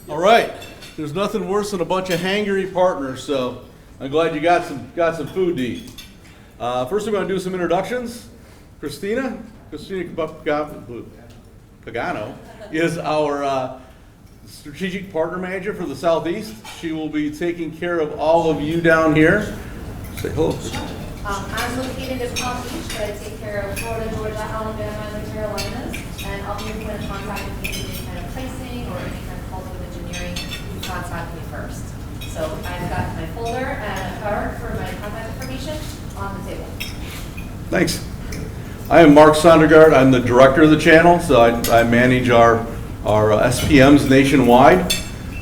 All right. There's nothing worse than a bunch of hangry partners, so I'm glad you got some food to eat. First, we're going to do some introductions. Christina Pagano is our strategic partner manager for the Southeast. She will be taking care of all of you down here. Say hello. I'm located in Palm Beach, but I take care of Florida, Georgia, Alabama, and the Carolinas. And I'll be in contact with you with any kind of pricing or any kind of calls with engineering. You contact me first. So I've got my folder and a card for my contact information on the table. Thanks. I am Mark Sondergaard. I'm the director of the channel, so I manage our SPMs nationwide.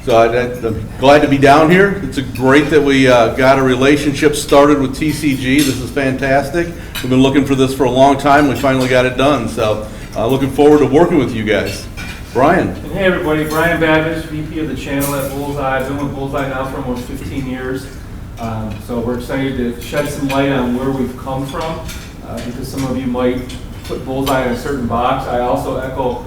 So I'm glad to be down here. It's great that we got a relationship started with TCG. This is fantastic. We've been looking for this for a long time. We finally got it done. So looking forward to working with you guys. Brian. Hey everybody, Brian Babish, VP of the channel at BullsEye. I've been with BullsEye now for almost 15 years. So we're excited to shed some light on where we've come from because some of you might put BullsEye in a certain box. I also echo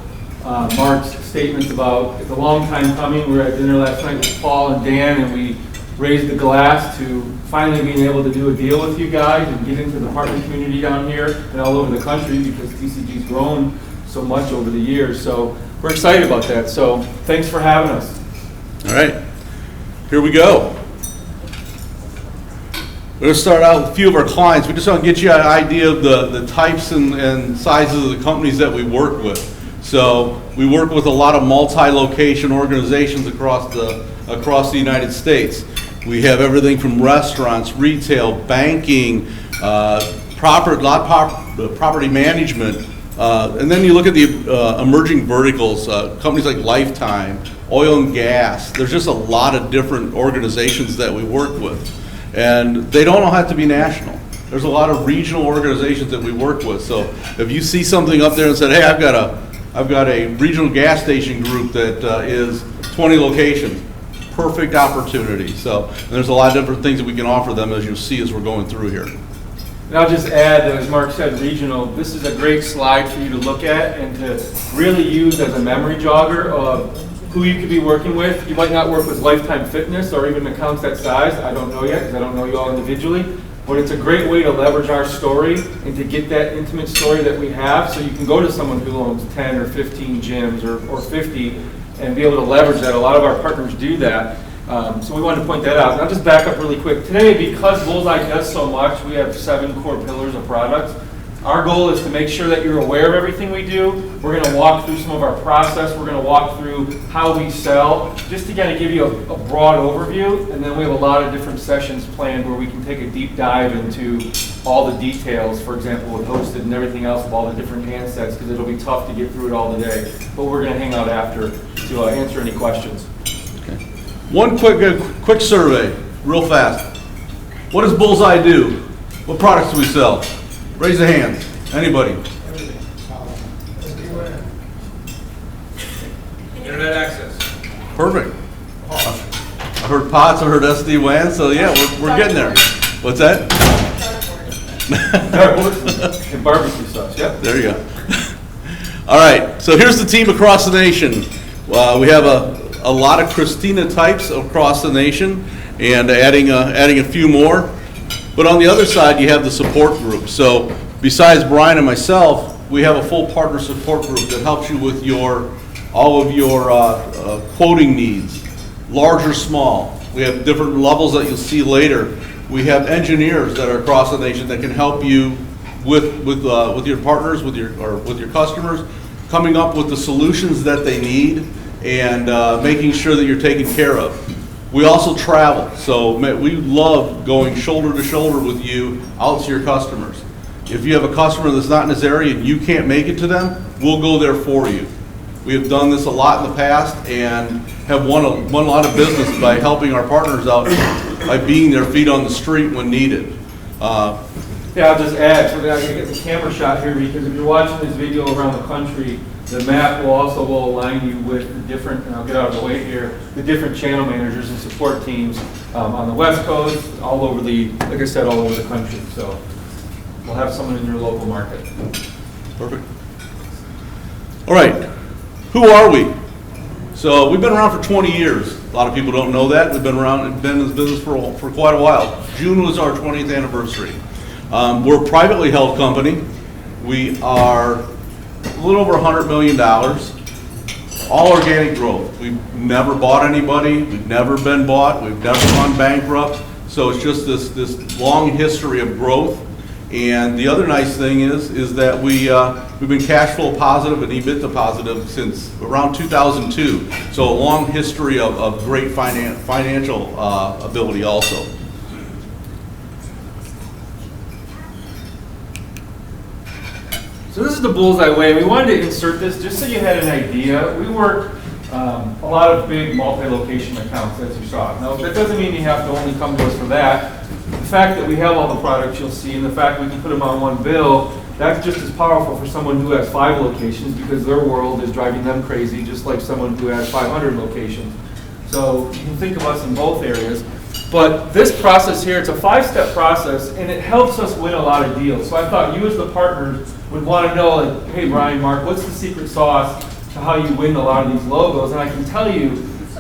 Mark's statements about it's a long time coming. We were at dinner last night with Paul and Dan, and we raised the glass to finally being able to do a deal with you guys and get into the partner community down here and all over the country because TCG's grown so much over the years. So we're excited about that. So thanks for having us. All right, here we go. We're going to start out with a few of our clients. We just want to get you an idea of the types and sizes of the companies that we work with. So we work with a lot of multi-location organizations across the United States. We have everything from restaurants, retail, banking, property management, and then you look at the emerging verticals, companies like Lifetime, oil and gas. There's just a lot of different organizations that we work with. And they don't all have to be national. There's a lot of regional organizations that we work with. So if you see something up there and said, hey, I've got a regional gas station group that is 20 locations, perfect opportunity. So there's a lot of different things that we can offer them, as you'll see as we're going through here. And I'll just add that, as Mark said, regional, this is a great slide for you to look at and to really use as a memory jogger of who you could be working with. You might not work with Lifetime Fitness or even accounts that size. I don't know yet because I don't know you all individually. But it's a great way to leverage our story and to get that intimate story that we have so you can go to someone who owns 10 or 15 gyms or 50 and be able to leverage that. A lot of our partners do that. So we wanted to point that out. And I'll just back up really quick. Today, because BullsEye does so much, we have 7 core pillars of products. Our goal is to make sure that you're aware of everything we do. We're going to walk through some of our process. We're going to walk through how we sell, just to kind of give you a broad overview. And then we have a lot of different sessions planned where we can take a deep dive into all the details, for example, with hosted and everything else of all the different handsets, because it'll be tough to get through it all today. But we're going to hang out after to answer any questions. Okay. One quick survey, real fast. What does BullsEye do? What products do we sell? Raise the hands. Anybody? Internet access. Perfect. I heard POTS, I heard SD-WAN, so yeah, we're getting there. What's that? And barbecue sauce, yep. There you go. All right, so here's the team across the nation. We have a lot of Christina types across the nation and adding a few more. But on the other side, you have the support group. So besides Brian and myself, we have a full partner support group that helps you with all of your quoting needs, large or small. We have different levels that you'll see later. We have engineers that are across the nation that can help you with your partners, with your customers, coming up with the solutions that they need and making sure that you're taken care of. We also travel, so we love going shoulder to shoulder with you out to your customers. If you have a customer that's not in this area and you can't make it to them, we'll go there for you. We have done this a lot in the past and have won a lot of business by helping our partners out by being their feet on the street when needed. Yeah, I'll just add, so that I can get the camera shot here, because if you're watching this video around the country, the map will align you with the different, and I'll get out of the way here, the different channel managers and support teams on the West Coast, all over like I said, all over the country. So we'll have someone in your local market. Perfect. All right, who are we? So So we've been around for 20 years. A lot of people don't know that. We've been around, been in this business for quite a while. June was our 20th anniversary. We're a privately held company. We are a little over $100 million. All organic growth. We've never bought anybody. We've never been bought. We've never gone bankrupt. So it's just this long history of growth. And the other nice thing is that we've been cash flow positive and EBITDA positive since around 2002. So a long history of great financial ability also. So this is the BullsEye way. We wanted to insert this just so you had an idea. We work a lot of big multi-location accounts, as you saw. Now, that doesn't mean you have to only come to us for that. The fact that we have all the products you'll see, and the fact we can put them on one bill, that's just as powerful for someone who has 5 locations, because their world is driving them crazy, just like someone who has 500 locations. So you can think of us in both areas. But this process here, it's a 5-step process, and it helps us win a lot of deals. So I thought you as the partners would want to know, like, hey, Brian, Mark, what's the secret sauce to how you win a lot of these logos? And I can tell you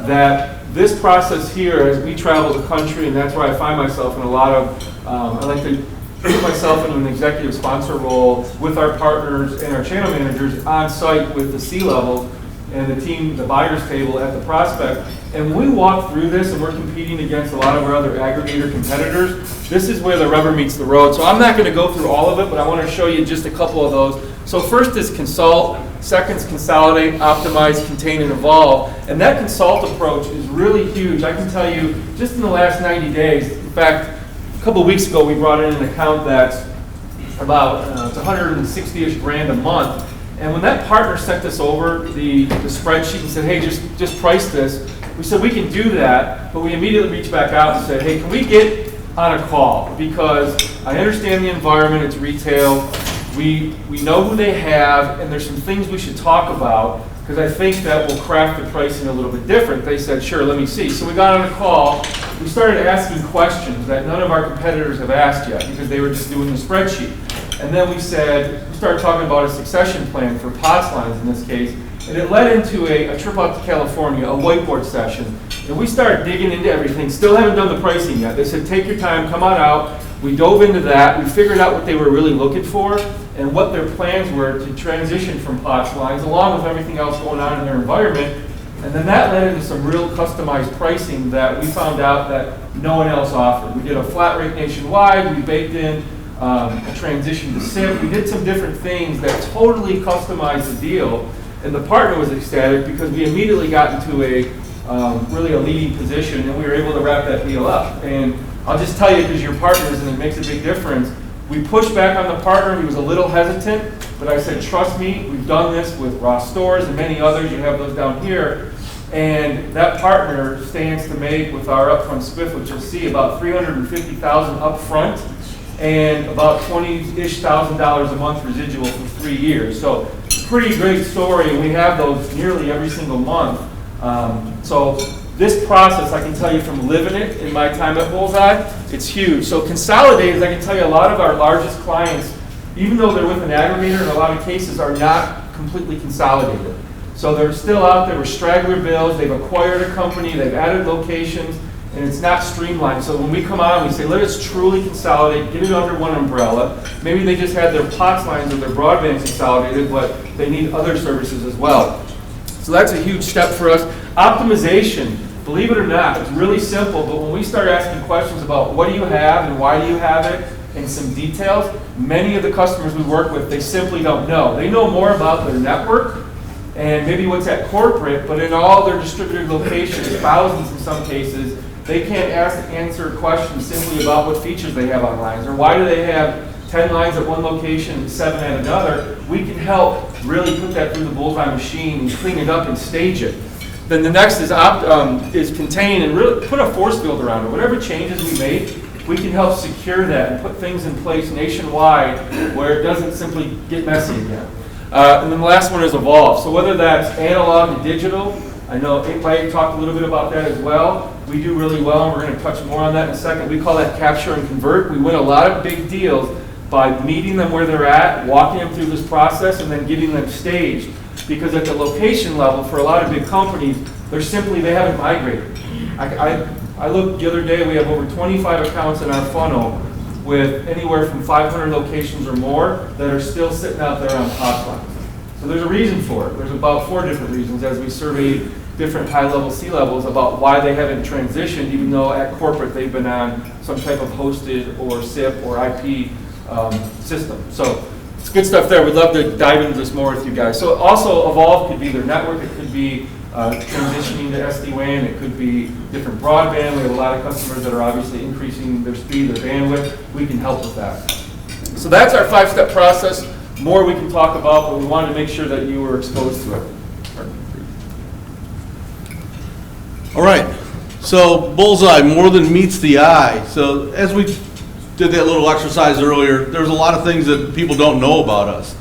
that this process here, as we travel the country, and that's where I find myself in a lot of, I like to put myself into an executive sponsor role with our partners and our channel managers on site with the C-level and the team, the buyer's table at the prospect. And when we walk through this and we're competing against a lot of our other aggregator competitors, this is where the rubber meets the road. So I'm not going to go through all of it, but I want to show you just a couple of those. So first is consult, second is consolidate, optimize, contain, and evolve. And that consult approach is really huge. I can tell you, just in the last 90 days, in fact, a couple of weeks ago we brought in an account that's about it's 160-ish grand a month. And when that partner sent us over the spreadsheet and said, hey, just price this, we said we can do that, but we immediately reached back out and said, hey, can we get on a call? Because I understand the environment, it's retail, we know who they have, and there's some things we should talk about, because I think that will craft the pricing a little bit different. They said, sure, let me see. So we got on a call, we started asking questions that none of our competitors have asked yet, because they were just doing the spreadsheet. And then we started talking about a succession plan for POTS lines in this case, and it led into a trip out to California, a whiteboard session. And we started digging into everything, still haven't done the pricing yet. They said, take your time, come on out. We dove into that, we figured out what they were really looking for and what their plans were to transition from POTS lines, along with everything else going on in their environment. And then that led into some real customized pricing that we found out that no one else offered. We did a flat rate nationwide, we baked in a transition to SIP. We did some different things that totally customized the deal, and the partner was ecstatic because we immediately got into really a leading position, and we were able to wrap that deal up. And I'll just tell you, because you're partners and it makes a big difference, we pushed back on the partner. He was a little hesitant, but I said, trust me, we've done this with Ross Stores and many others. You have those down here. And that partner stands to make with our upfront spiff, which you'll see, about $350,000 upfront and about $20-ish thousand a month residual for 3 years. So pretty great story, and we have those nearly every single month. So this process, I can tell you from living it in my time at BullsEye, it's huge. So consolidators, I can tell you a lot of our largest clients, even though they're with an aggregator, in a lot of cases are not completely consolidated. So they're still out there with straggler bills, they've acquired a company, they've added locations, and it's not streamlined. So when we come on, we say, let us truly consolidate, get it under one umbrella. Maybe they just had their POTS lines or their broadband consolidated, but they need other services as well. So that's a huge step for us. Optimization, believe it or not, it's really simple, but when we start asking questions about what do you have and why do you have it, and some details, many of the customers we work with, they simply don't know. They know more about their network and maybe what's at corporate, but in all their distributed locations, thousands in some cases, they can't answer questions simply about what features they have on lines, or why do they have 10 lines at one location and 7 at another. We can help really put that through the BullsEye machine and clean it up and stage it. Then the next is contain and really put a force field around it. Whatever changes we make, we can help secure that and put things in place nationwide where it doesn't simply get messy again. And then the last one is evolve. So whether that's analog and digital, I know 8x8 talked a little bit about that as well. We do really well, and we're going to touch more on that in a second. We call that capture and convert. We win a lot of big deals by meeting them where they're at, walking them through this process, and then getting them staged. Because at the location level, for a lot of big companies, They haven't migrated. I looked the other day, we have over 25 accounts in our funnel with anywhere from 500 locations or more that are still sitting out there on hotspots. So there's a reason for it. There's about 4 different reasons as we surveyed different high-level C-levels about why they haven't transitioned, even though at corporate they've been on some type of hosted or SIP or IP system. So it's good stuff there. We'd love to dive into this more with you guys. So also Evolve could be their network. It could be transitioning to SD-WAN. It could be different broadband. We have a lot of customers that are obviously increasing their speed, their bandwidth. We can help with that. So that's our 5-step process. More we can talk about, but we wanted to make sure that you were exposed to it. All right, so BullsEye, more than meets the eye. So as we did that little exercise earlier, there's a lot of things that people don't know about us.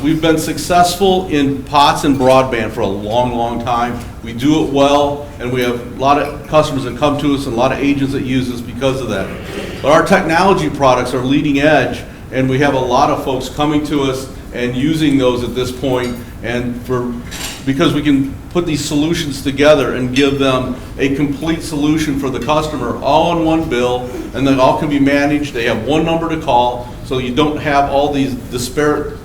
We've been successful in POTS and broadband for a long, long time. We do it well, and we have a lot of customers that come to us and a lot of agents that use us because of that. But our technology products are leading edge, and we have a lot of folks coming to us and using those at this point, and because we can put these solutions together and give them a complete solution for the customer, all in one bill, and then all can be managed. They have one number to call, so you don't have all these disparate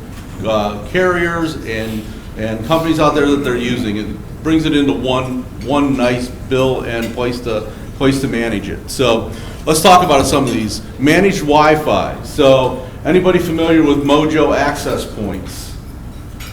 carriers and companies out there that they're using. It brings it into one nice bill and place to manage it. So let's talk about some of these. Managed Wi-Fi. So anybody familiar with Mojo access points?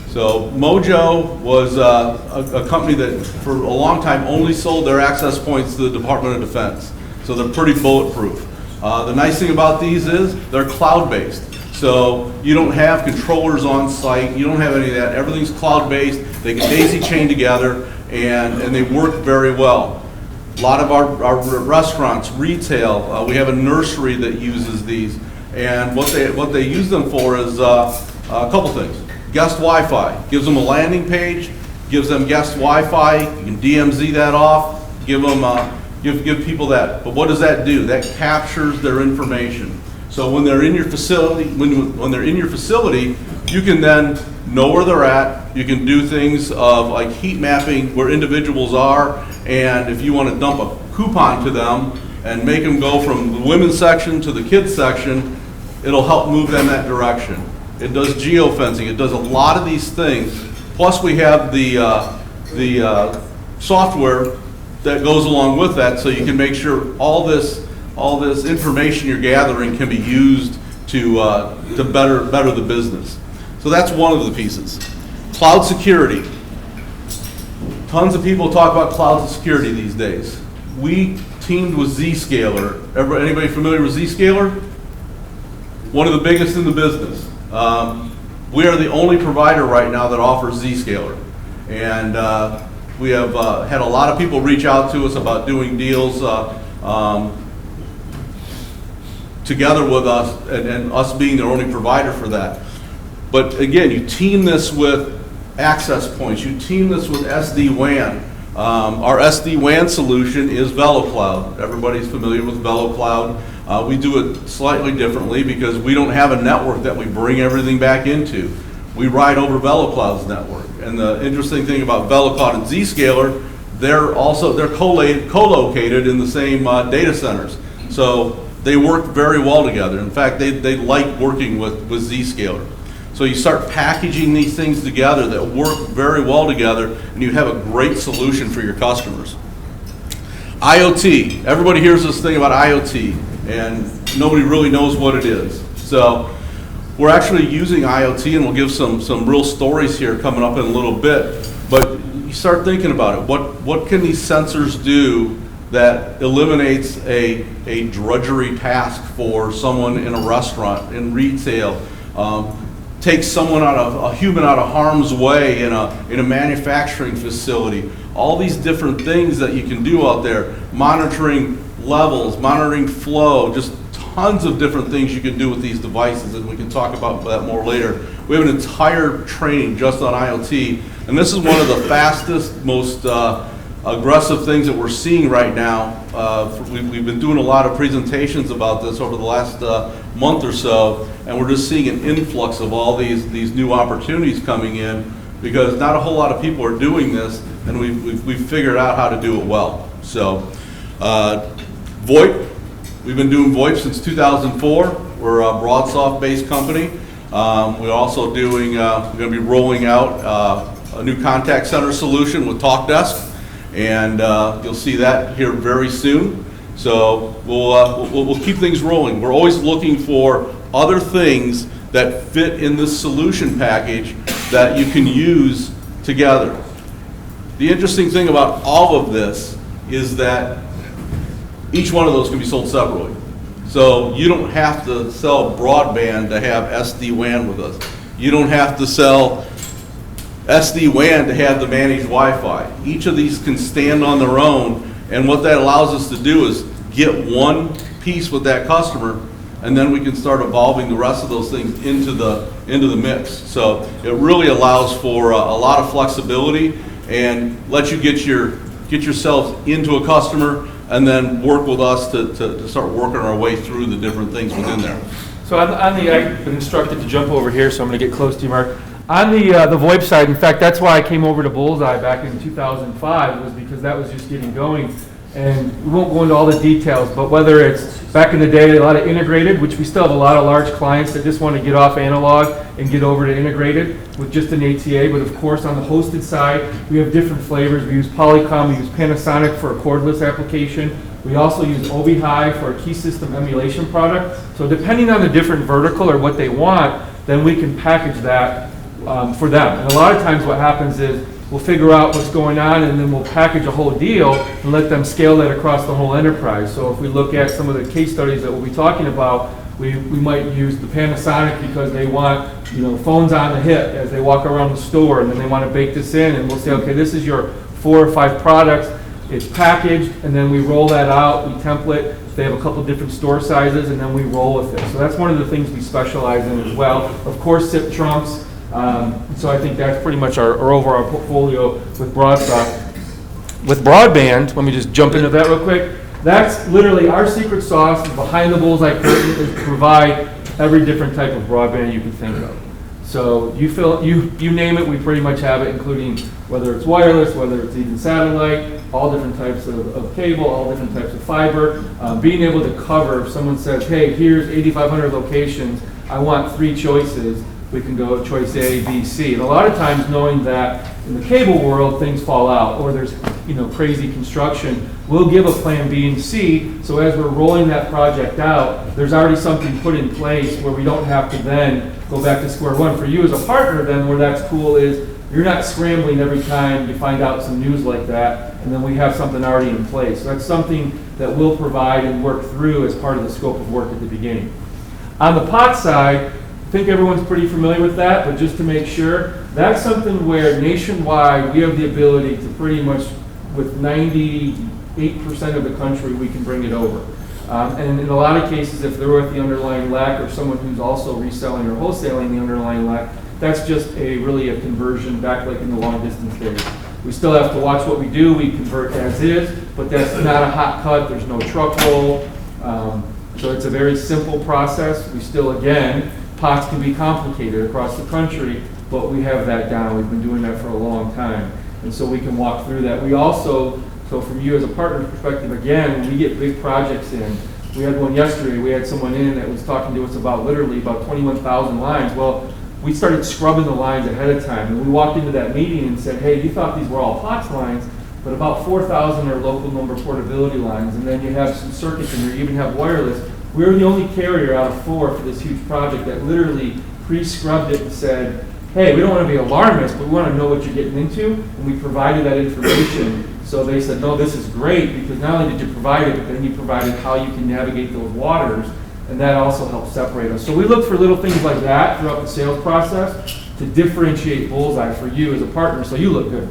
So Mojo was a company that for a long time only sold their access points to the Department of Defense. So they're pretty bulletproof. The nice thing about these is they're cloud-based. So you don't have controllers on site, you don't have any of that. Everything's cloud-based. They can daisy chain together and they work very well. A lot of our restaurants, retail, we have a nursery that uses these. And what they use them for is a couple things. Guest Wi-Fi, gives them a landing page, gives them guest Wi-Fi, you can DMZ that off, give people that. But what does that do? That captures their information. So when they're in your facility, when they're in your facility, you can then know where they're at. You can do things of like heat mapping where individuals are, and if you want to dump a coupon to them and make them go from the women's section to the kids section, it'll help move them that direction. It does geofencing. It does a lot of these things. Plus, we have the software that goes along with that, so you can make sure all this information you're gathering can be used to better the business. So that's one of the pieces. Cloud security. Tons of people talk about cloud security these days. We teamed with Zscaler. Anybody familiar with Zscaler? One of the biggest in the business. We are the only provider right now that offers Zscaler. And we have had a lot of people reach out to us about doing deals together with us and us being their only provider for that. But again, you team this with access points, you team this with SD-WAN. Our SD-WAN solution is VeloCloud. Everybody's familiar with VeloCloud. We do it slightly differently because we don't have a network that we bring everything back into. We ride over VeloCloud's network. And the interesting thing about VeloCloud and Zscaler, they're co-located in the same data centers. So they work very well together. In fact, they like working with Zscaler. So you start packaging these things together that work very well together, and you have a great solution for your customers. IoT. Everybody hears this thing about IoT, and nobody really knows what it is. So we're actually using IoT, and we'll give some real stories here coming up in a little bit. But you start thinking about it. What can these sensors do that eliminates a drudgery task for someone in a restaurant, in retail? Takes someone a human out of harm's way in a manufacturing facility. All these different things that you can do out there, monitoring levels, monitoring flow, just tons of different things you can do with these devices, and we can talk about that more later. We have an entire training just on IoT, and this is one of the fastest, most aggressive things that we're seeing right now. We've been doing a lot of presentations about this over the last month or so, and we're just seeing an influx of all these new opportunities coming in because not a whole lot of people are doing this, and we've figured out how to do it well. So, VoIP, we've been doing VoIP since 2004. We're a BroadSoft-based company. We're also doing, we're going to be rolling out a new contact center solution with TalkDesk, and you'll see that here very soon. So we'll keep things rolling. We're always looking for other things that fit in this solution package that you can use together. The interesting thing about all of this is that each one of those can be sold separately. So you don't have to sell broadband to have SD-WAN with us. You don't have to sell SD-WAN to have the managed Wi-Fi. Each of these can stand on their own, and what that allows us to do is get one piece with that customer, and then we can start evolving the rest of those things into the mix. So it really allows for a lot of flexibility and lets you get yourselves into a customer and then work with us to start working our way through the different things within there. So I've been instructed to jump over here, so I'm going to get close to you, Mark. On the VoIP side, in fact, that's why I came over to BullsEye back in 2005, was because that was just getting going. And we won't go into all the details, but whether it's back in the day, a lot of integrated, which we still have a lot of large clients that just want to get off analog and get over to integrated with just an ATA. But of course, on the hosted side, we have different flavors. We use Telecom, we use Panasonic for a cordless application. We also use ObiHi for a key system emulation product. So depending on the different vertical or what they want, then we can package that for them. And a lot of times what happens is we'll figure out what's going on, and then we'll package a whole deal and let them scale that across the whole enterprise. So if we look at some of the case studies that we'll be talking about, we might use the Panasonic because they want, phones on the hip as they walk around the store, and then they want to bake this in, and we'll say, okay, this is your 4 or 5 products. It's packaged, and then we roll that out, we template. They have a couple different store sizes, and then we roll with it. So that's one of the things we specialize in as well. Of course, SIP trunks. So I think that's pretty much our overall portfolio with BroadSoft. With broadband, let me just jump into that real quick. That's literally our secret sauce behind the BullsEye curtain, is to provide every different type of broadband you can think of. So you name it, we pretty much have it, including whether it's wireless, whether it's even satellite, all different types of cable, all different types of fiber. Being able to cover, if someone says, hey, here's 8,500 locations, I want 3 choices, we can go choice A, B, C. And a lot of times, knowing that in the cable world things fall out or there's crazy construction, we'll give a plan B and C, so as we're rolling that project out, there's already something put in place where we don't have to then go back to square one. For you as a partner, then, where that's cool is you're not scrambling every time you find out some news like that, and then we have something already in place. So that's something that we'll provide and work through as part of the scope of work at the beginning. On the POT side, I think everyone's pretty familiar with that, but just to make sure, that's something where nationwide we have the ability to pretty much, with 98% of the country, we can bring it over. And in a lot of cases, if they're with the underlying LAC or someone who's also reselling or wholesaling the underlying LAC, that's just really a conversion back like in the long distance days. We still have to watch what we do, we convert as is, but that's not a hot cut, there's no truck roll. So it's a very simple process. We still, again, POTS can be complicated across the country, but we have that down. We've been doing that for a long time. And so we can walk through that. We also, so from you as a partner perspective, again, when we get big projects in, we had one yesterday, we had someone in that was talking to us about literally about 21,000 lines. Well, we started scrubbing the lines ahead of time. And we walked into that meeting and said, hey, you thought these were all POTS lines, but about 4,000 are local number portability lines. And then you have some circuits in there, you even have wireless. We were the only carrier out of 4 for this huge project that literally pre-scrubbed it and said, hey, we don't want to be alarmist, but we want to know what you're getting into, and we provided that information. So they said, no, this is great, because not only did you provide it, but then you provided how you can navigate those waters, and that also helps separate us. So we look for little things like that throughout the sales process to differentiate BullsEye for you as a partner, so you look good.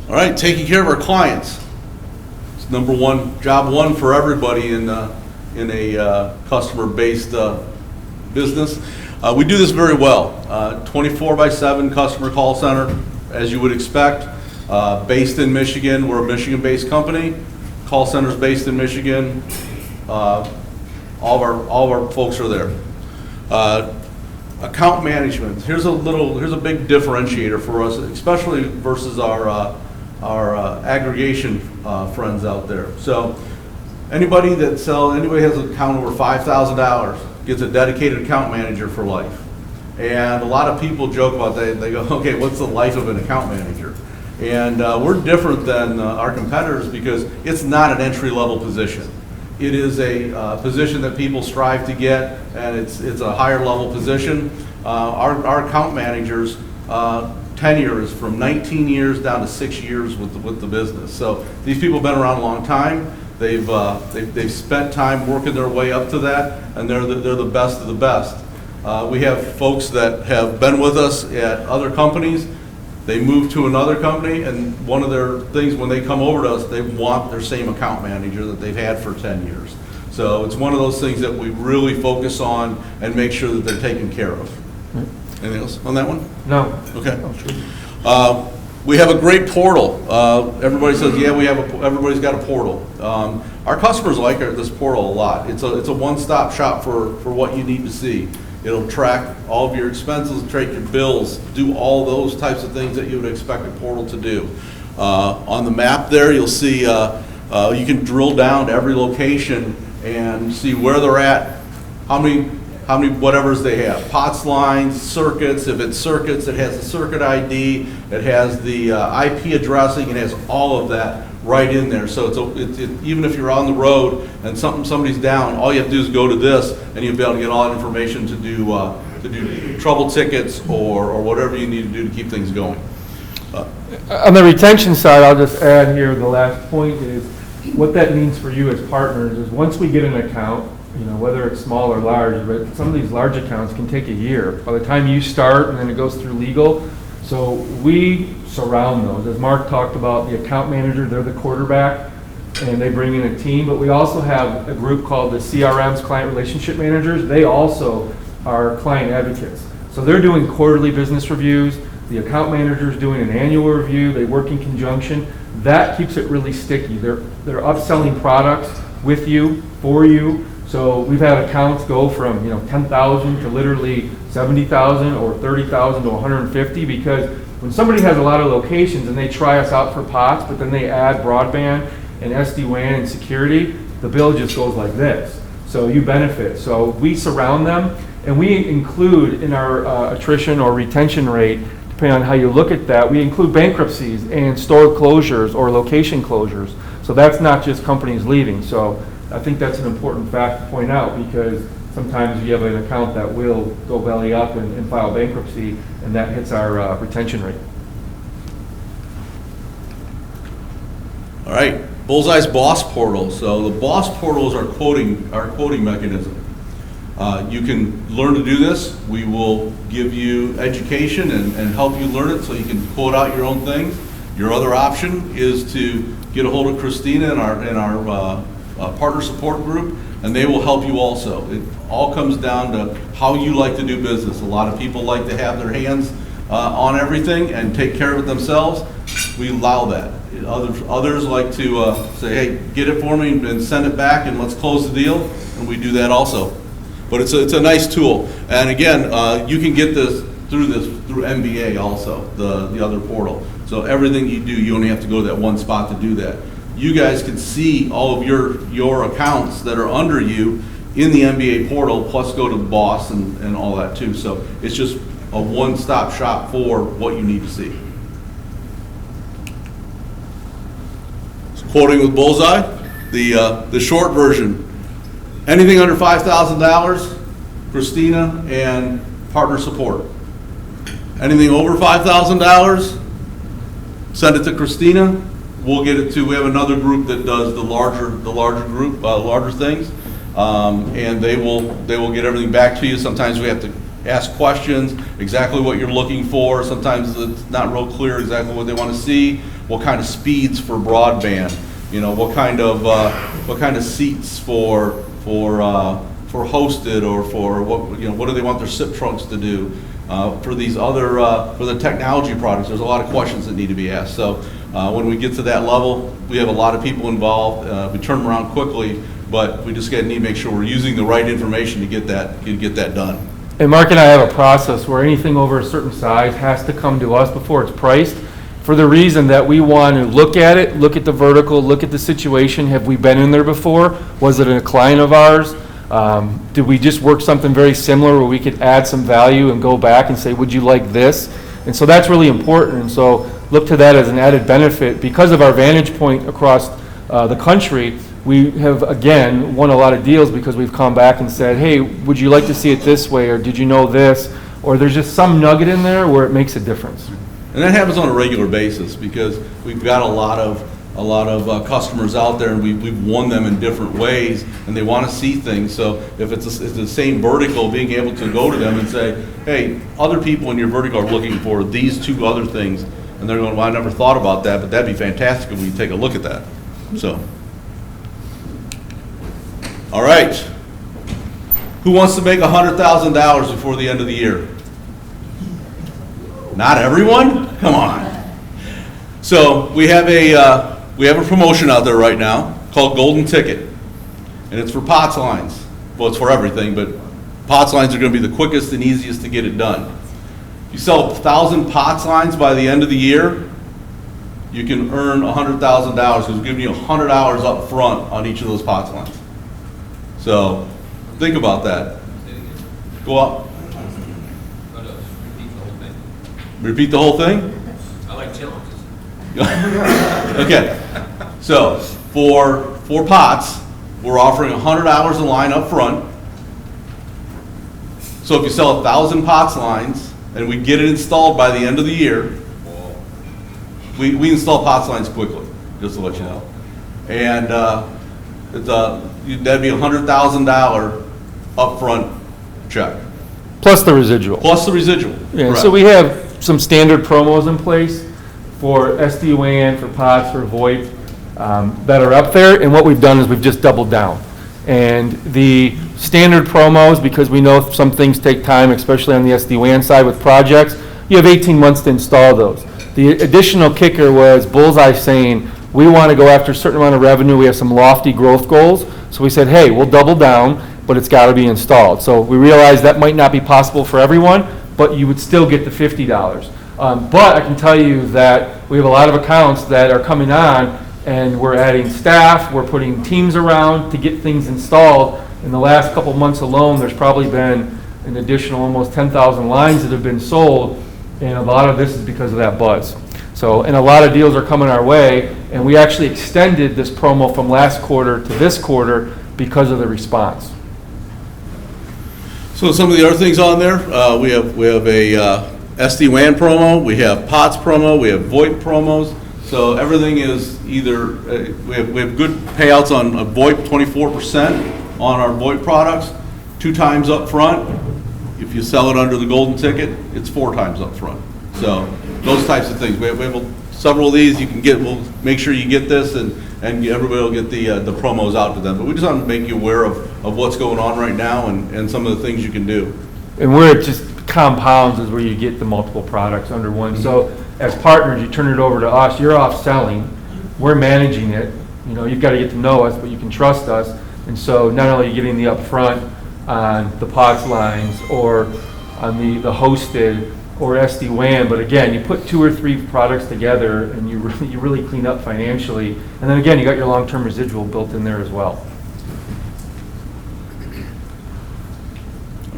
All right, taking care of our clients. It's number one, job one for everybody in a customer-based business. We do this very well. 24/7 customer call center, as you would expect. Based in Michigan, we're a Michigan-based company. Call center's based in Michigan. All of our folks are there. Account management. Here's a big differentiator for us, especially versus our aggregation friends out there. So anybody has an account over $5,000 gets a dedicated account manager for life. And a lot of people joke about that. They go, okay, what's the life of an account manager? And we're different than our competitors because it's not an entry-level position. It is a position that people strive to get, and it's a higher level position. Our account managers tenure is from 19 years down to 6 years with the business. So these people have been around a long time. They've spent time working their way up to that, and they're the best of the best. We have folks that have been with us at other companies. They move to another company, and one of their things when they come over to us, they want their same account manager that they've had for 10 years. So it's one of those things that we really focus on and make sure that they're taken care of. Anything else on that one? No. Okay. We have a great portal. Everybody says, yeah, everybody's got a portal. Our customers like this portal a lot. It's a one-stop shop for what you need to see. It'll track all of your expenses, track your bills, do all those types of things that you would expect a portal to do. On the map there, you'll see you can drill down to every location and see where they're at, how many whatevers they have, POTS lines, circuits. If it's circuits, it has the circuit ID, it has the IP addressing, it has all of that right in there. So even if you're on the road and somebody's down, all you have to do is go to this, and you'll be able to get all that information to do trouble tickets or whatever you need to do to keep things going. On the retention side, I'll just add here, the last point is, what that means for you as partners is once we get an account, whether it's small or large, but some of these large accounts can take a year. By the time you start and then it goes through legal, so we surround those. As Mark talked about, the account manager, they're the quarterback, and they bring in a team, but we also have a group called the CRMs, Client Relationship Managers. They also are client advocates. So they're doing quarterly business reviews. The account manager's doing an annual review. They work in conjunction. That keeps it really sticky. They're upselling products with you, for you. So we've had accounts go from 10,000 to literally 70,000 or 30,000 to 150, because when somebody has a lot of locations and they try us out for POTS, but then they add broadband and SD-WAN and security, the bill just goes like this. So you benefit. So we surround them, and we include in our attrition or retention rate, depending on how you look at that, we include bankruptcies and store closures or location closures. So that's not just companies leaving. So I think that's an important fact to point out, because sometimes you have an account that will go belly up and file bankruptcy, and that hits our retention rate. All right, BullsEye's Boss Portal. So the Boss Portal is our quoting mechanism. You can learn to do this. We will give you education and help you learn it so you can quote out your own things. Your other option is to get a hold of Christina and our partner support group, and they will help you also. It all comes down to how you like to do business. A lot of people like to have their hands on everything and take care of it themselves. We allow that. Others like to say, hey, get it for me and send it back and let's close the deal, and we do that also. But it's a nice tool. And again, you can get this through MBA also, the other portal. So everything you do, you only have to go to that one spot to do that. You guys can see all of your accounts that are under you in the MBA portal, plus go to Boss and all that too. So it's just a one-stop shop for what you need to see. So quoting with BullsEye, the short version. Anything under $5,000, Christina and partner support. Anything over $5,000, send it to Christina. We'll get it to. We have another group that does the larger things, and they will get everything back to you. Sometimes we have to ask questions, exactly what you're looking for. Sometimes it's not real clear exactly what they want to see. What kind of speeds for broadband? What kind of seats for hosted, or for what do they want their SIP trunks to do? For these other for the technology products, there's a lot of questions that need to be asked. So when we get to that level, we have a lot of people involved. We turn them around quickly, but we just need to make sure we're using the right information to get that done. And Mark and I have a process where anything over a certain size has to come to us before it's priced, for the reason that we want to look at it, look at the vertical, look at the situation. Have we been in there before? Was it a client of ours? Did we just work something very similar where we could add some value and go back and say, would you like this? And so that's really important. And so look to that as an added benefit. Because of our vantage point across the country, we have, again, won a lot of deals because we've come back and said, hey, would you like to see it this way, or did you know this? Or there's just some nugget in there where it makes a difference. And that happens on a regular basis because we've got a lot of customers out there, and we've won them in different ways, and they want to see things. So if it's the same vertical, being able to go to them and say, hey, other people in your vertical are looking for these two other things, and they're going, well, I never thought about that, but that'd be fantastic if we take a look at that. So, all right. Who wants to make $100,000 before the end of the year? Not everyone? Come on. So we have a promotion out there right now called Golden Ticket, and it's for POTS lines. Well, it's for everything, but POTS lines are going to be the quickest and easiest to get it done. If you sell 1,000 POTS lines by the end of the year, you can earn $100,000 because we're giving you 100 hours up front on each of those POTS lines. So think about that. Go up. Repeat the whole thing? I like challenges. Okay. So for POTS, we're offering 100 hours a line up front. So if you sell 1,000 POTS lines and we get it installed by the end of the year, we install POTS lines quickly, just to let you know. And that'd be a $100,000 upfront check. Plus the residual. Plus the residual. Yeah, Correct. so we have some standard promos in place for SD-WAN, for POTS, for VoIP that are up there, and what we've done is we've just doubled down. And the standard promos, because we know some things take time, especially on the SD-WAN side with projects, you have 18 months to install those. The additional kicker was BullsEye saying, we want to go after a certain amount of revenue, we have some lofty growth goals, so we said, hey, we'll double down, but it's got to be installed. So we realized that might not be possible for everyone, but you would still get the $50. But I can tell you that we have a lot of accounts that are coming on, and we're adding staff, we're putting teams around to get things installed. In the last couple months alone, there's probably been an additional almost 10,000 lines that have been sold, and a lot of this is because of that buzz. So, and a lot of deals are coming our way, and we actually extended this promo from last quarter to this quarter because of the response. So some of the other things on there, we have a SD-WAN promo, we have POTS promo, we have VoIP promos. So everything is either, we have good payouts on VoIP, 24% on our VoIP products, 2 times up front. If you sell it under the Golden Ticket, it's 4 times up front. So those types of things. We have several of these you can get. We'll make sure you get this, and everybody will get the promos out to them. But we just want to make you aware of what's going on right now and some of the things you can do. And where it just compounds is where you get the multiple products under one. So as partners, you turn it over to us. You're off selling. We're managing it. You know, you've got to get to know us, but you can trust us. And so not only are you getting the upfront on the POTS lines or on the hosted or SD-WAN, but again, you put 2 or 3 products together and you really clean up financially. And then again, you got your long-term residual built in there as well.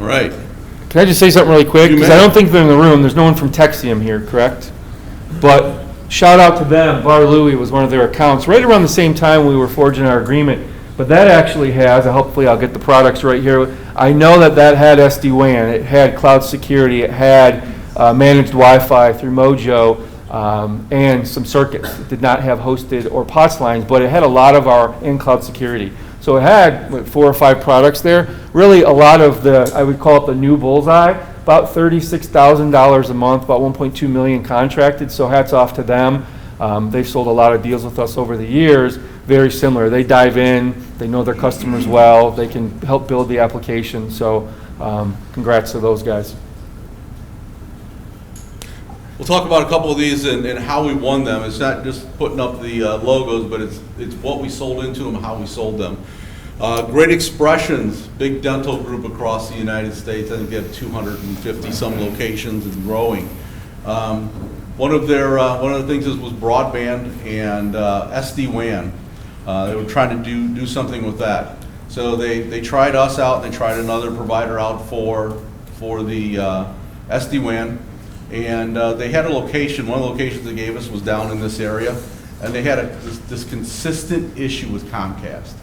All right. Can I just say something really quick? You Because may. I don't think they're in the room. There's no one from Texium here, correct? But shout out to them. Bar Louie was one of their accounts right around the same time we were forging our agreement. But that actually has, hopefully I'll get the products right here. I know that had SD-WAN, it had cloud security, it had managed Wi-Fi through Mojo, and some circuits. It did not have hosted or POTS lines, but it had a lot of our in-cloud security. So it had 4 or 5 products there. Really a lot of I would call it the new BullsEye, about $36,000 a month, about 1.2 million contracted, so hats off to them. They've sold a lot of deals with us over the years, very similar. They dive in, they know their customers well, they can help build the application, so congrats to those guys. We'll talk about a couple of these and how we won them. It's not just putting up the logos, but it's what we sold into them, how we sold them. Great Expressions, big dental group across the United States. I think they have 250 some locations and growing. One of the things was broadband and SD-WAN. They were trying to do something with that. So they tried us out. They tried another provider out for the SD-WAN, and they had a location. One of the locations they gave us was down in this area, and they had this consistent issue with Comcast.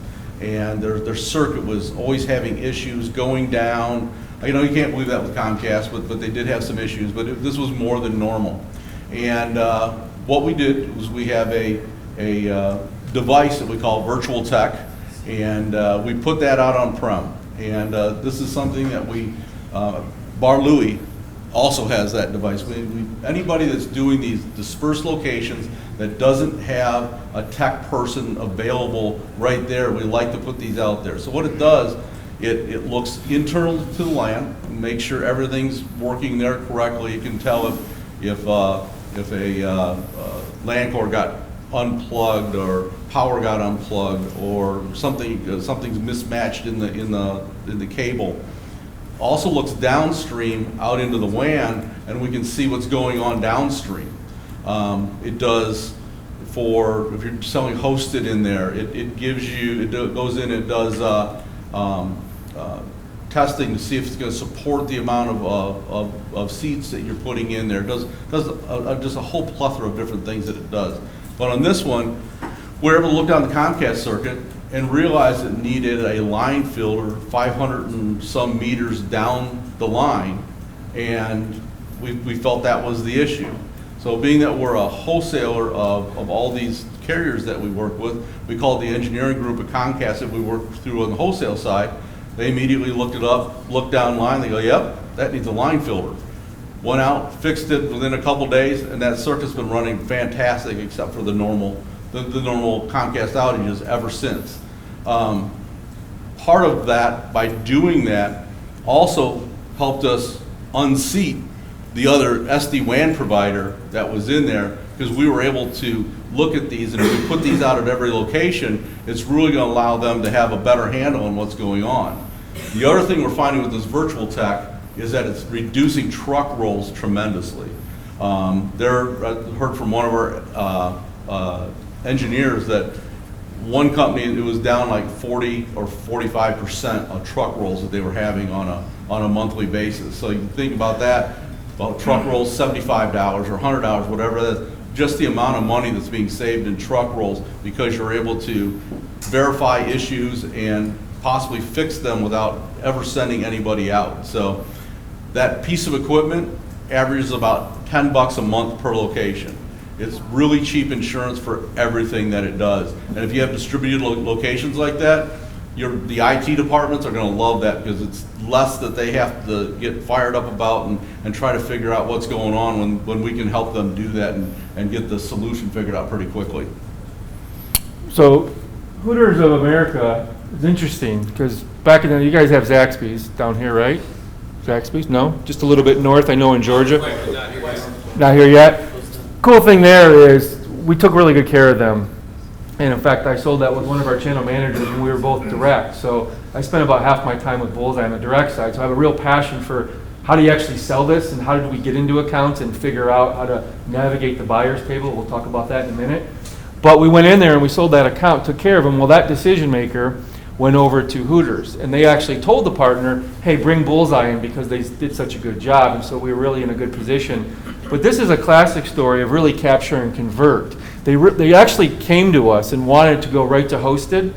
And their circuit was always having issues going down. You know, you can't believe that with Comcast, but they did have some issues, but this was more than normal. And what we did was we have a device that we call Virtual Tech, and we put that out on-prem. And this is something that Bar Louie also has that device. Anybody that's doing these dispersed locations that doesn't have a tech person available right there, we like to put these out there. So what it does, it looks internal to the LAN, make sure everything's working there correctly. You can tell if a LAN cord got unplugged or power got unplugged or something's mismatched in the cable. Also looks downstream out into the WAN, and we can see what's going on downstream. It does for, if you're selling hosted in there, it gives you, it goes in, it does testing to see if it's going to support the amount of seats that you're putting in there. It does just a whole plethora of different things that it does. But on this one, we're able to look down the Comcast circuit and realize it needed a line filter 500 and some meters down the line, and we felt that was the issue. So being that we're a wholesaler of all these carriers that we work with, we called the engineering group at Comcast that we work through on the wholesale side. They immediately looked it up, looked down line, they go, yep, that needs a line filter. Went out, fixed it within a couple days, and that circuit's been running fantastic except for the normal Comcast outages ever since. Part of that, by doing that, also helped us unseat the other SD-WAN provider that was in there, because we were able to look at these, and if we put these out at every location, it's really going to allow them to have a better handle on what's going on. The other thing we're finding with this virtual tech is that it's reducing truck rolls tremendously. I heard from one of our engineers that one company, it was down like 40 or 45% of truck rolls that they were having on a monthly basis. So you think about that, about truck rolls, $75 or $100, whatever that is, just the amount of money that's being saved in truck rolls because you're able to verify issues and possibly fix them without ever sending anybody out. So that piece of equipment averages about $10 a month per location. It's really cheap insurance for everything that it does. And if you have distributed locations like that, the IT departments are going to love that, because it's less that they have to get fired up about and try to figure out what's going on when we can help them do that and get the solution figured out pretty quickly. So Hooters of America is interesting, because back in the, you guys have Zaxby's down here, right? Zaxby's? No? Just a little bit north, I know, in Georgia. Not here yet? Cool thing there is we took really good care of them. And in fact, I sold that with one of our channel managers, and we were both direct. So I spent about half my time with BullsEye on the direct side. So I have a real passion for how do you actually sell this, and how do we get into accounts and figure out how to navigate the buyer's table. We'll talk about that in a minute. But we went in there and we sold that account, took care of them. Well, that decision maker went over to Hooters, and they actually told the partner, hey, bring BullsEye in because they did such a good job. And so we were really in a good position. But this is a classic story of really capture and convert. They actually came to us and wanted to go right to hosted.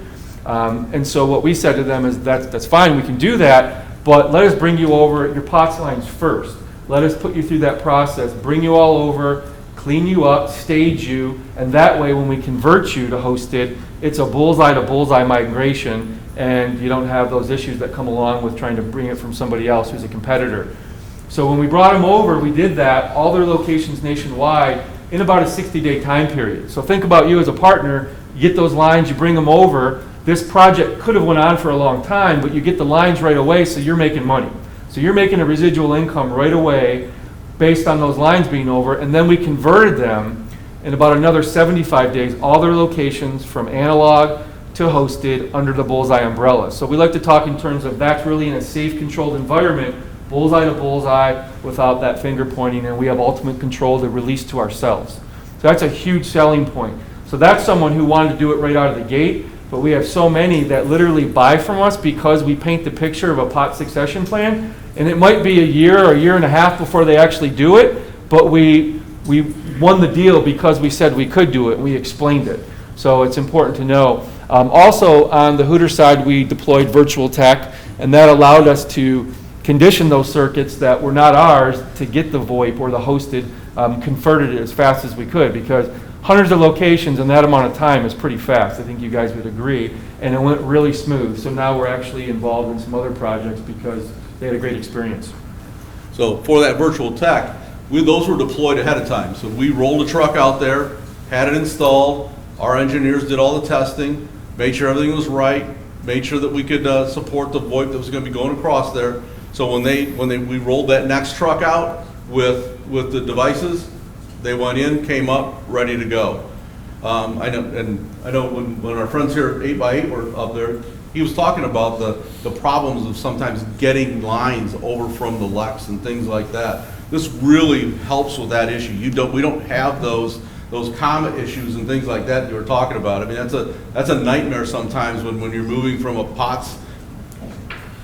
And so what we said to them is that's fine, we can do that, but let us bring you over your POTS lines first. Let us put you through that process, bring you all over, clean you up, stage you, and that way when we convert you to hosted, it's a BullsEye to BullsEye migration, and you don't have those issues that come along with trying to bring it from somebody else who's a competitor. So when we brought them over, we did that, all their locations nationwide, in about a 60-day time period. So think about you as a partner, you get those lines, you bring them over. This project could have went on for a long time, but you get the lines right away, so you're making money. So you're making a residual income right away based on those lines being over, and then we converted them in about another 75 days, all their locations from analog to hosted under the BullsEye umbrella. So we like to talk in terms of that's really in a safe, controlled environment, BullsEye to BullsEye without that finger pointing, and we have ultimate control to release to ourselves. So that's a huge selling point. So that's someone who wanted to do it right out of the gate, but we have so many that literally buy from us because we paint the picture of a pot succession plan, and it might be a year or a year and a half before they actually do it, but we won the deal because we said we could do it, and we explained it. So it's important to know. Also, on the Hooter side, we deployed virtual tech, and that allowed us to condition those circuits that were not ours to get the VoIP or the hosted converted as fast as we could, because hundreds of locations in that amount of time is pretty fast. I think you guys would agree. And it went really smooth. So now we're actually involved in some other projects because they had a great experience. So for that virtual tech, those were deployed ahead of time. So we rolled a truck out there, had it installed. Our engineers did all the testing, made sure everything was right, made sure that we could support the VoIP that was going to be going across there. So when we rolled that next truck out with the devices, they went in, came up, ready to go. I know when our friends here at 8x8 were up there, he was talking about the problems of sometimes getting lines over from the Lex and things like that. This really helps with that issue. We don't have those comet issues and things like that you were talking about. I mean, that's a nightmare sometimes when you're moving from a POTS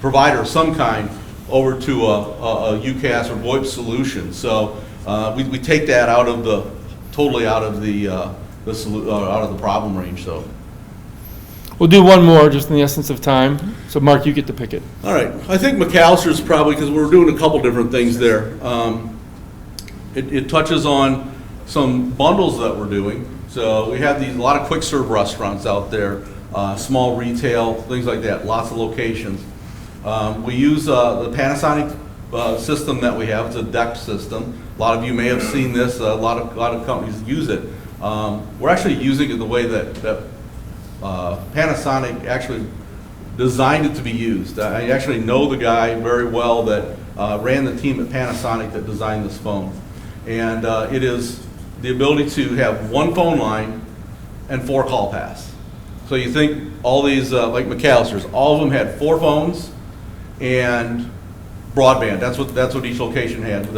provider of some kind over to a UCAS or VoIP solution. So we take that totally out of the problem range. So we'll do one more just in the essence of time. So Mark, you get to pick it. All right. I think McAllister's probably, because we're doing a couple different things there. It touches on some bundles that we're doing. So we have a lot of quick serve restaurants out there, small retail, things like that, lots of locations. We use the Panasonic system that we have. It's a DEC system. A lot of you may have seen this. A lot of companies use it. We're actually using it the way that Panasonic actually designed it to be used. I actually know the guy very well that ran the team at Panasonic that designed this phone. And it is the ability to have one phone line and 4 call paths. So you think all these, like McAllister's, all of them had 4 phones and broadband. That's what each location had.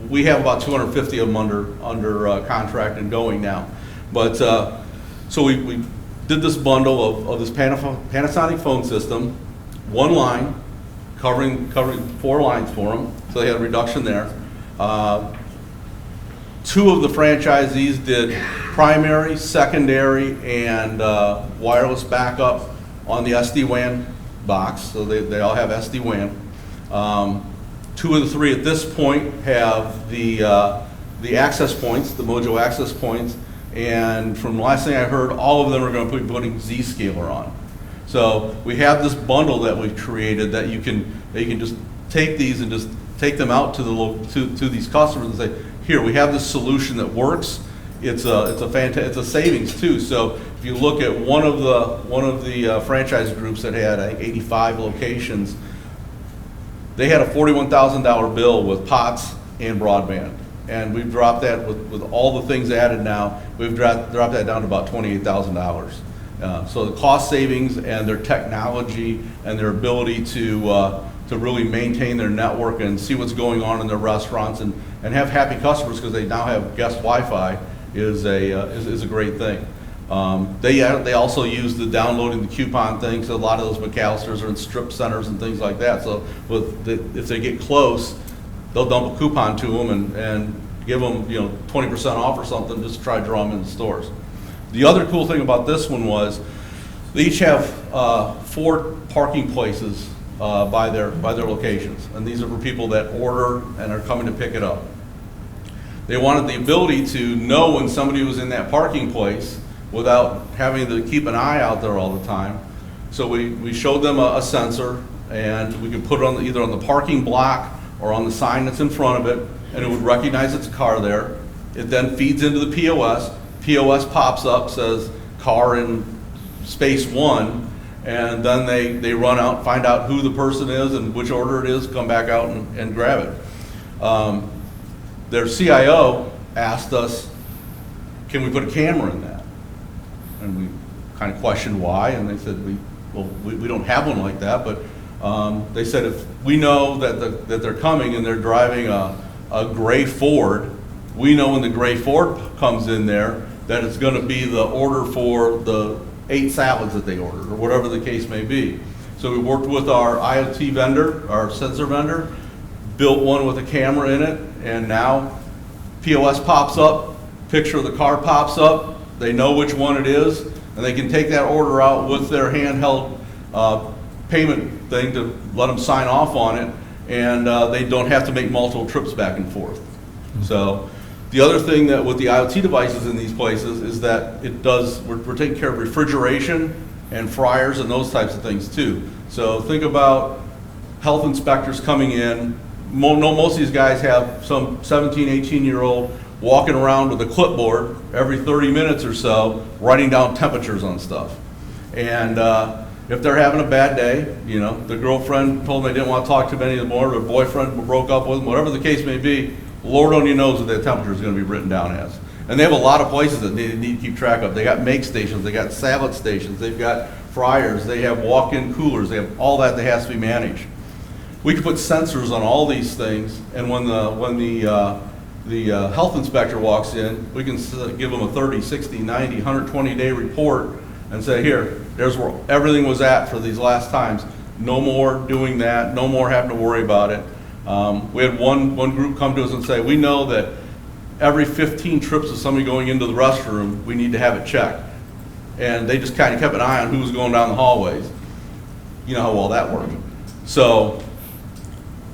We have about 250 of them under contract and going now. But so we did this bundle of this Panasonic phone system, one line, covering 4 lines for them. So they had a reduction there. 2 of the franchisees did primary, secondary, and wireless backup on the SD-WAN box. So they all have SD-WAN. 2 of the 3 at this point have the access points, the Mojo access points, and from the last thing I heard, all of them are going to be putting Zscaler on. So we have this bundle that we've created that you can just take these and just take them out to these customers and say, here, we have this solution that works. It's a savings too. So if you look at one of the franchise groups that had, I think, 85 locations, they had a $41,000 bill with POTS and broadband. And we've dropped that with all the things added now, we've dropped that down to about $28,000. So the cost savings and their technology and their ability to really maintain their network and see what's going on in their restaurants and have happy customers because they now have guest Wi-Fi is a great thing. They also use the downloading the coupon thing, so a lot of those McAllisters are in strip centers and things like that. So if they get close, they'll dump a coupon to them and give them 20% off or something just to try to draw them in the stores. The other cool thing about this one was they each have 4 parking places by their locations, and these are for people that order and are coming to pick it up. They wanted the ability to know when somebody was in that parking place without having to keep an eye out there all the time. So we showed them a sensor, and we could put it either on the parking block or on the sign that's in front of it, and it would recognize it's a car there. It then feeds into the POS. POS pops up, says car in space 1, and then they run out, find out who the person is and which order it is, come back out and grab it. Their CIO asked us, can we put a camera in that? And we kind of questioned why, and they said, we don't have one like that, but they said if we know that they're coming and they're driving a gray Ford, we know when the gray Ford comes in there that it's going to be the order for the 8 salads that they ordered, or whatever the case may be. So we worked with our IoT vendor, our sensor vendor, built one with a camera in it, and now POS pops up, picture of the car pops up, they know which one it is, and they can take that order out with their handheld payment thing to let them sign off on it, and they don't have to make multiple trips back and forth. So the other thing that with the IoT devices in these places is that we're taking care of refrigeration and fryers and those types of things too. So think about health inspectors coming in. Most of these guys have some 17, 18-year-old walking around with a clipboard every 30 minutes or so, writing down temperatures on stuff. And if they're having a bad day, the girlfriend told them they didn't want to talk to them anymore, their boyfriend broke up with them, whatever the case may be, Lord only knows what that temperature is going to be written down as. And they have a lot of places that they need to keep track of. They got make stations, they got salad stations, they've got fryers, they have walk-in coolers, they have all that has to be managed. We can put sensors on all these things, and when the health inspector walks in, we can give them a 30, 60, 90, 120-day report and say, here, there's where everything was at for these last times. No more doing that, no more having to worry about it. We had one group come to us and say, we know that every 15 trips of somebody going into the restroom, we need to have it checked. And they just kind of kept an eye on who was going down the hallways. You know how well that worked. So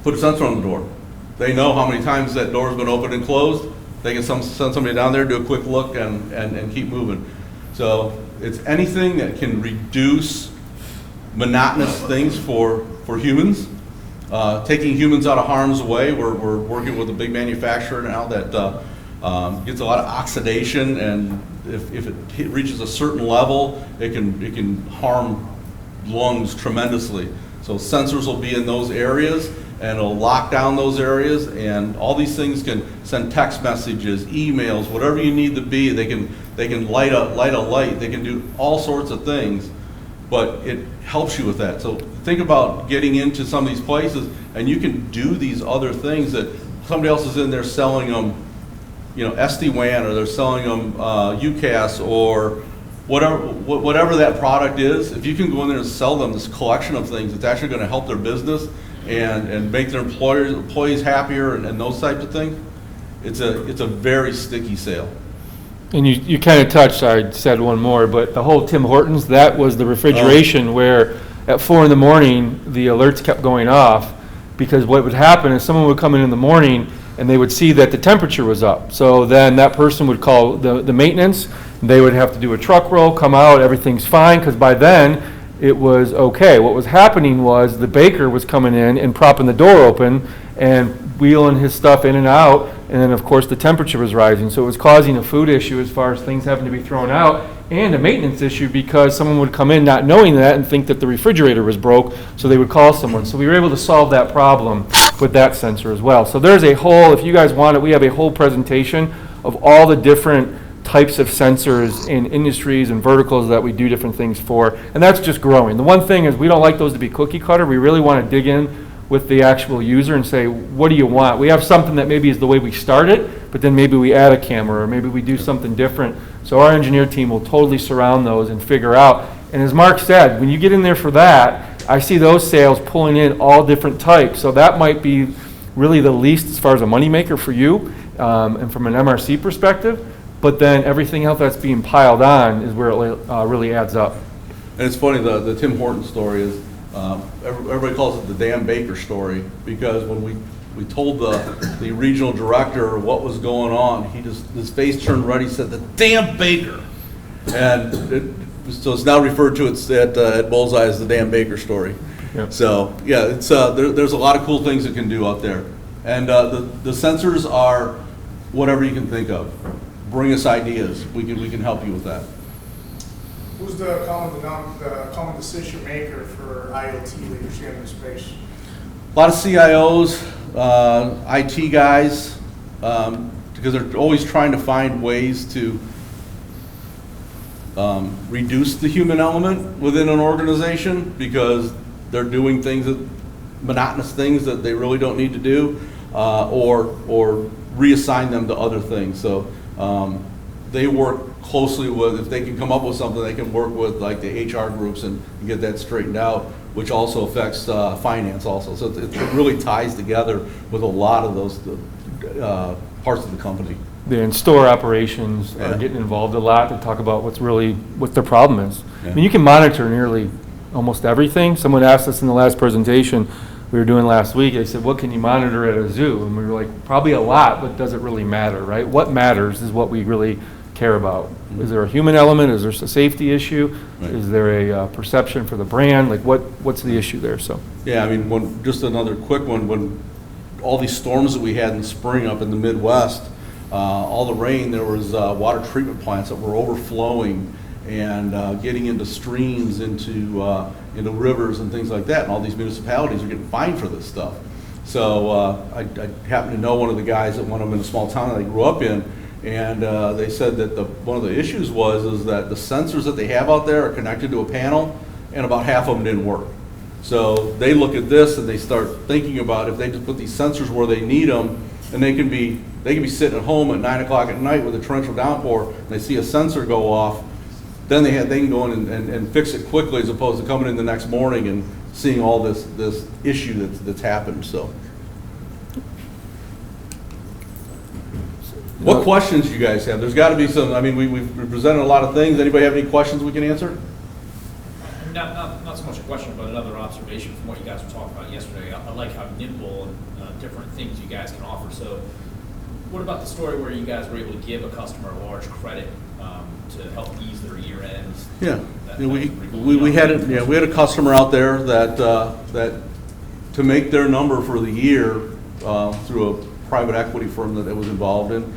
put a sensor on the door. They know how many times that door has been opened and closed. They can send somebody down there, do a quick look, and keep moving. So it's anything that can reduce monotonous things for humans. Taking humans out of harm's way. We're working with a big manufacturer now that gets a lot of oxidation, and if it reaches a certain level, it can harm lungs tremendously. So sensors will be in those areas, and it'll lock down those areas, and all these things can send text messages, emails, whatever you need to be. They can light a light. They can do all sorts of things, but it helps you with that. So think about getting into some of these places, and you can do these other things that somebody else is in there selling them, SD-WAN, or they're selling them UCAS, or whatever that product is. If you can go in there and sell them this collection of things, it's actually going to help their business and make their employees happier and those types of things. It's a very sticky sale. And you kind of touched, I said one more, but the whole Tim Hortons, that was the refrigeration where at 4 a.m, the alerts kept going off, because what would happen is someone would come in the morning and they would see that the temperature was up. So then that person would call the maintenance, they would have to do a truck roll, come out, everything's fine, because by then it was okay. What was happening was the baker was coming in and propping the door open and wheeling his stuff in and out, and then of course the temperature was rising. So it was causing a food issue as far as things having to be thrown out, and a maintenance issue because someone would come in not knowing that and think that the refrigerator was broke, so they would call someone. So we were able to solve that problem with that sensor as well. So there's a whole, if you guys want it, we have a whole presentation of all the different types of sensors in industries and verticals that we do different things for, and that's just growing. The one thing is we don't like those to be cookie cutter. We really want to dig in with the actual user and say, what do you want? We have something that maybe is the way we start it, but then maybe we add a camera, or maybe we do something different. So our engineer team will totally surround those and figure out. And as Mark said, when you get in there for that, I see those sales pulling in all different types. So that might be really the least as far as a moneymaker for you, and from an MRC perspective. But then everything else that's being piled on is where it really adds up. And it's funny, the Tim Hortons story is, everybody calls it the damn baker story, because when we told the regional director what was going on, his face turned red. He said, the damn baker. And so it's now referred to at BullsEye as the damn baker story. Yep. So yeah, it's there's a lot of cool things it can do out there. And the sensors are whatever you can think of. Bring us ideas. We can help you with that. Who's the common decision maker for IoT leadership in the space? A lot of CIOs, IT guys, because they're always trying to find ways to reduce the human element within an organization because they're doing things monotonous things that they really don't need to do, or reassign them to other things. So they work closely with, if they can come up with something, they can work with like the HR groups and get that straightened out, which also affects finance also. So it really ties together with a lot of those parts of the company. The in-store operations are getting involved a lot to talk about what their problem is. Yeah. I mean, you can monitor nearly almost everything. Someone asked us in the last presentation we were doing last week, they said, what can you monitor at a zoo? And we were like, probably a lot, but does it really matter, right? What matters is what we really care about. Is there a human element? Is there a safety issue? Right. Is there a perception for the brand? Like what's the issue there? So Yeah, I mean, just another quick one, when all these storms that we had in the spring up in the Midwest, all the rain, there was water treatment plants that were overflowing and getting into streams, into rivers and things like that, and all these municipalities are getting fined for this stuff. So I happen to know one of the guys at one of them in a small town that I grew up in, and they said that one of the issues is that the sensors that they have out there are connected to a panel, and about half of them didn't work. So they look at this and they start thinking about if they just put these sensors where they need them, and they can be sitting at home at 9 o'clock at night with a torrential downpour, and they see a sensor go off, then they can go in and fix it quickly, as opposed to coming in the next morning and seeing all this issue that's happened. So, what questions do you guys have? There's got to be some. I mean, we've presented a lot of things. Anybody have any questions we can answer? Not so much a question, but another observation from what you guys were talking about yesterday. I like how nimble and different things you guys can offer. So, what about the story where you guys were able to give a customer a large credit to help ease their year ends? Yeah, we had a customer out there that to make their number for the year through a private equity firm that it was involved in,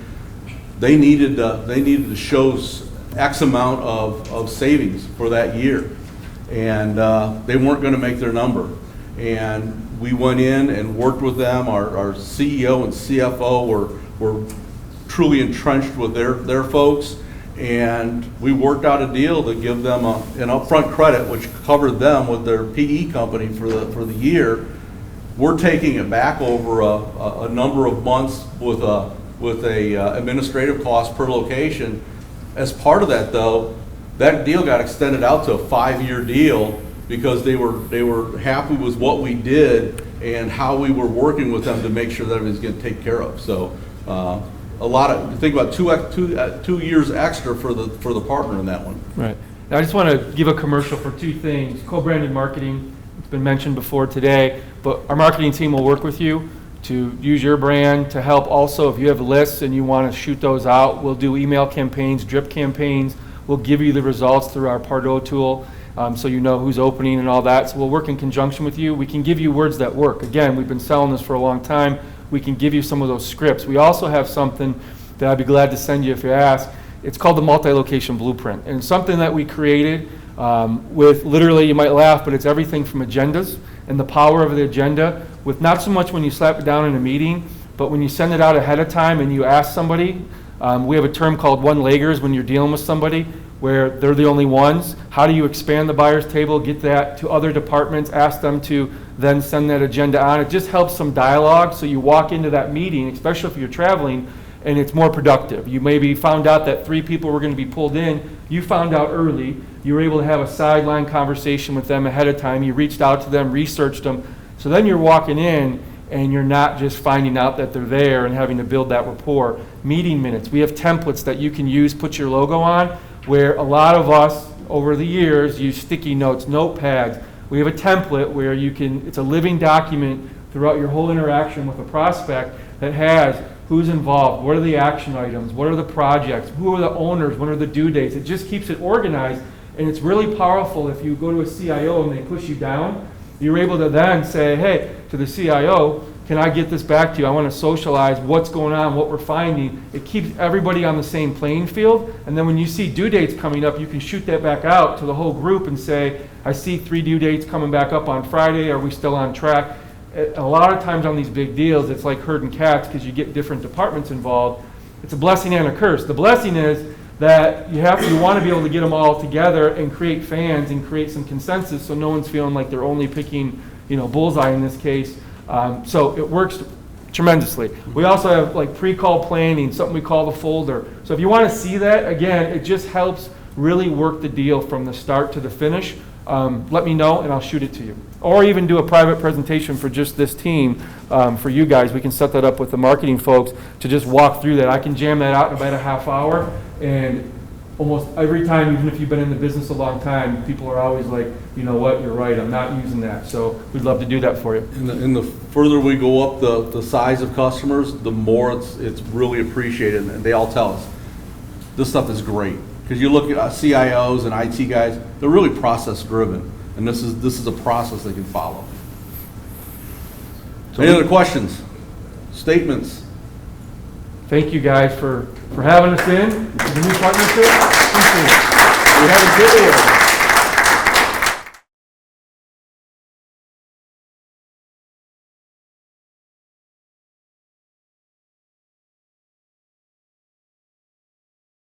they needed to show X amount of savings for that year, and they weren't going to make their number. And we went in and worked with them. Our CEO and CFO were truly entrenched with their folks, and we worked out a deal to give them an upfront credit, which covered them with their PE company for the year. We're taking it back over a number of months with a administrative cost per location. As part of that, though, that deal got extended out to a 5-year deal because they were happy with what we did and how we were working with them to make sure that everything's getting taken care of. So think about 2 years extra for the partner in that one. right. Now, I just want to give a commercial for two things. Co-branded marketing, it's been mentioned before today, but our marketing team will work with you to use your brand to help. Also, if you have lists and you want to shoot those out, we'll do email campaigns, drip campaigns. We'll give you the results through our Pardo tool, so you know who's opening and all that. So we'll work in conjunction with you. We can give you words that work. Again, we've been selling this for a long time. We can give you some of those scripts. We also have something that I'd be glad to send you if you ask. It's called the multi-location blueprint, and it's something that we created with, literally, you might laugh, but it's everything from agendas and the power of the agenda, with not so much when you slap it down in a meeting, but when you send it out ahead of time and you ask somebody. We have a term called one-leggers when you're dealing with somebody where they're the only ones. How do you expand the buyer's table, get that to other departments, ask them to then send that agenda on? It just helps some dialogue, so you walk into that meeting, especially if you're traveling, and it's more productive. You maybe found out that 3 people were going to be pulled in. You found out early. You were able to have a sideline conversation with them ahead of time. You reached out to them, researched them. So then you're walking in, and you're not just finding out that they're there and having to build that rapport. Meeting minutes. We have templates that you can use, put your logo on, where a lot of us over the years use sticky notes, notepads. We have a template where it's a living document throughout your whole interaction with a prospect that has who's involved, what are the action items, what are the projects, who are the owners, when are the due dates. It just keeps it organized, and it's really powerful. If you go to a CIO and they push you down, you're able to then say, hey, to the CIO, can I get this back to you? I want to socialize what's going on, what we're finding. It keeps everybody on the same playing field. And then when you see due dates coming up, you can shoot that back out to the whole group and say, I see 3 due dates coming back up on Friday. Are we still on track? A lot of times on these big deals, it's like herding cats because you get different departments involved. It's a blessing and a curse. The blessing is that you want to be able to get them all together and create fans and create some consensus so no one's feeling like they're only picking, BullsEye in this case. So it works tremendously. We also have like pre-call planning, something we call the folder. So if you want to see that, again, it just helps really work the deal from the start to the finish. Let me know and I'll shoot it to you. Or even do a private presentation for just this team, for you guys. We can set that up with the marketing folks to just walk through that. I can jam that out in about a half hour, and almost every time, even if you've been in the business a long time, people are always like, you know what, you're right, I'm not using that. So we'd love to do that for you. And the further we go up the size of customers, the more it's really appreciated, and they all tell us, this stuff is great. Because you look at CIOs and IT guys, they're really process driven, and this is a process they can follow. Any other questions? Statements? Thank you guys for having us in. The new partnership. Appreciate it. We had a good year.